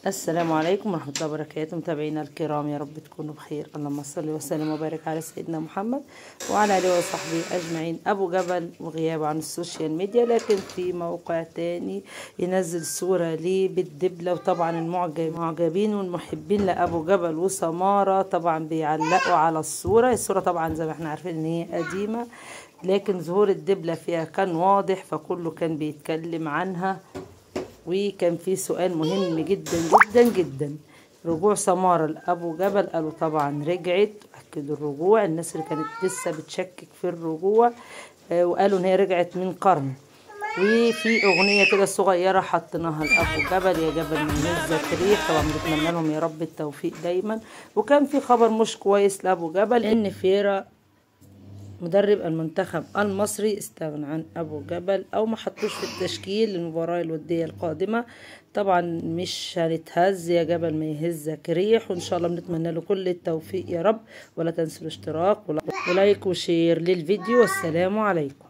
السلام عليكم ورحمة الله وبركاته. متابعينا الكرام، يا رب تكونوا بخير. اللهم صل وسلم وبارك على سيدنا محمد وعلى آله وصحبه أجمعين. أبو جبل وغيابه عن السوشيال ميديا، لكن في موقع تاني ينزل صورة ليه بالدبلة، وطبعا المعجبين والمحبين لأبو جبل وسمارة طبعا بيعلقوا على الصورة طبعا زي ما احنا عارفين ان هي قديمة، لكن ظهور الدبلة فيها كان واضح، فكله كان بيتكلم عنها. وكان في سؤال مهم جدا جدا جدا، رجوع سمارة لأبو جبل. قالوا طبعا رجعت، أكدوا الرجوع. الناس اللي كانت لسه بتشكك في الرجوع وقالوا ان هي رجعت من قرن. وفي أغنية كده صغيرة حطيناها لأبو جبل، يا جبل من هزة ريح. طبعا بنتمنى لهم يا رب التوفيق دايما. وكان في خبر مش كويس لأبو جبل، ان فيرا مدرب المنتخب المصري استغنى عن أبو جبل أو ما حطوش في التشكيل للمباراة الودية القادمة. طبعا مش هنتهز، يا جبل ما يهزك ريح، وإن شاء الله بنتمنى له كل التوفيق يا رب. ولا تنسوا الاشتراك ولايك وشير للفيديو، والسلام عليكم.